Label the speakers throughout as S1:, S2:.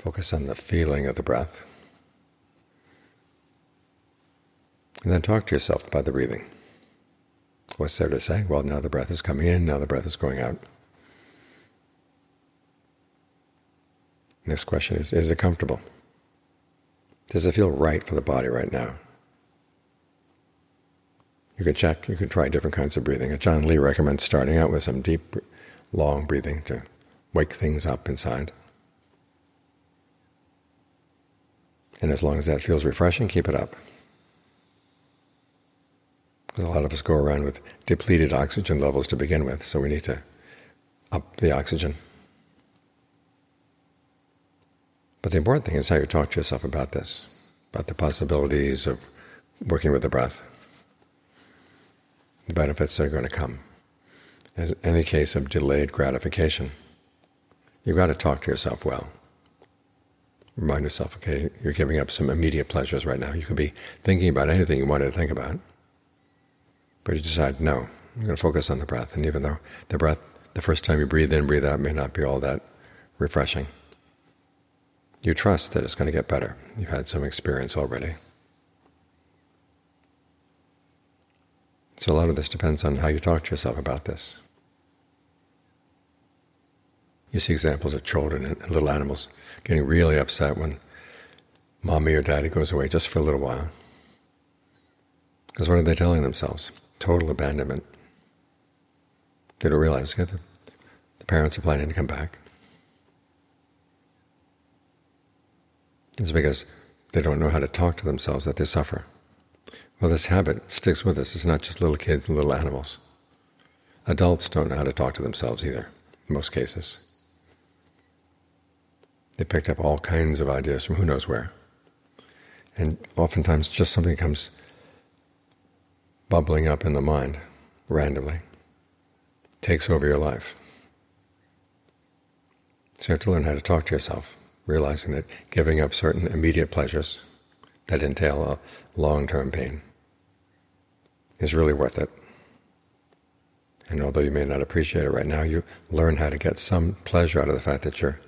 S1: Focus on the feeling of the breath. And then talk to yourself about the breathing. What's there to say? Well, now the breath is coming in, now the breath is going out. Next question is it comfortable? Does it feel right for the body right now? You can check, you can try different kinds of breathing. John Lee recommends starting out with some deep, long breathing to wake things up inside. And as long as that feels refreshing, keep it up. Because a lot of us go around with depleted oxygen levels to begin with, so we need to up the oxygen. But the important thing is how you talk to yourself about this, about the possibilities of working with the breath, the benefits that are going to come. In any case of delayed gratification, you've got to talk to yourself well. Remind yourself, okay, you're giving up some immediate pleasures right now. You could be thinking about anything you wanted to think about, but you decide, no, I'm going to focus on the breath. And even though the breath, the first time you breathe in, breathe out, may not be all that refreshing, you trust that it's going to get better. You've had some experience already. So a lot of this depends on how you talk to yourself about this. You see examples of children and little animals getting really upset when mommy or daddy goes away just for a little while. Because what are they telling themselves? Total abandonment. They don't realize that the parents are planning to come back. It's because they don't know how to talk to themselves that they suffer. Well, this habit sticks with us. It's not just little kids and little animals. Adults don't know how to talk to themselves either, in most cases. They picked up all kinds of ideas from who knows where. And oftentimes just something comes bubbling up in the mind randomly, takes over your life. So you have to learn how to talk to yourself, realizing that giving up certain immediate pleasures that entail a long-term pain is really worth it. And although you may not appreciate it right now, you learn how to get some pleasure out of the fact that you're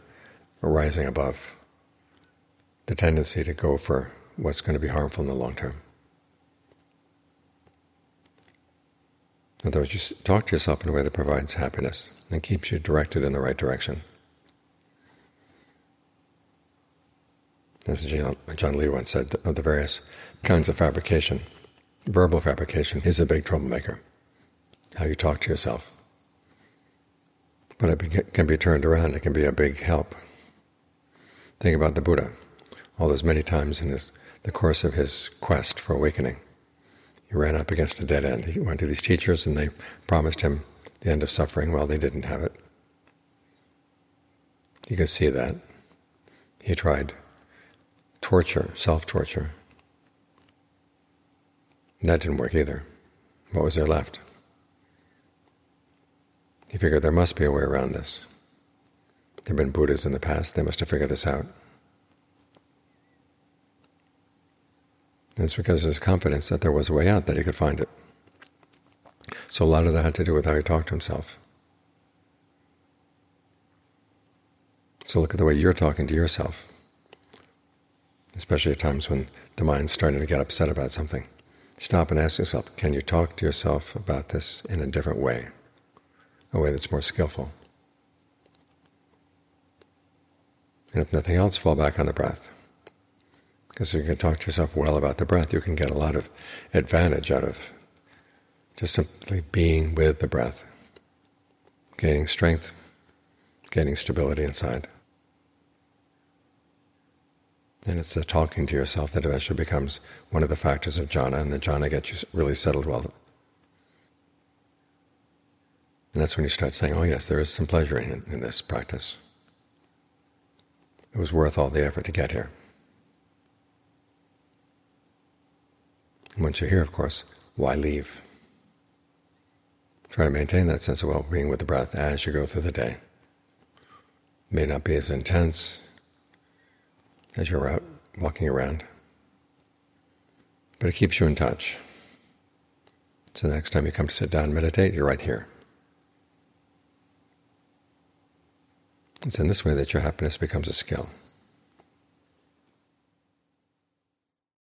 S1: rising above the tendency to go for what's going to be harmful in the long term. In other words, you talk to yourself in a way that provides happiness and keeps you directed in the right direction. As John Lee once said, of the various kinds of fabrication, verbal fabrication is a big troublemaker, how you talk to yourself. But it can be turned around, it can be a big help. Think about the Buddha. All those many times in the course of his quest for awakening, he ran up against a dead end. He went to these teachers and they promised him the end of suffering. Well, they didn't have it. You could see that. He tried torture, self-torture. That didn't work either. What was there left? He figured there must be a way around this. There have been Buddhas in the past, they must have figured this out. And it's because there's confidence that there was a way out, that he could find it. So a lot of that had to do with how he talked to himself. So look at the way you're talking to yourself, especially at times when the mind's starting to get upset about something. Stop and ask yourself, can you talk to yourself about this in a different way, a way that's more skillful? And if nothing else, fall back on the breath. Because if you can talk to yourself well about the breath, you can get a lot of advantage out of just simply being with the breath, gaining strength, gaining stability inside. And it's the talking to yourself that eventually becomes one of the factors of jhana, and the jhana gets you really settled well. And that's when you start saying, oh yes, there is some pleasure in this practice. It was worth all the effort to get here. And once you're here, of course, why leave? Try to maintain that sense of well-being with the breath as you go through the day. It may not be as intense as you're out walking around, but it keeps you in touch. So the next time you come to sit down and meditate, you're right here. It's in this way that your happiness becomes a skill.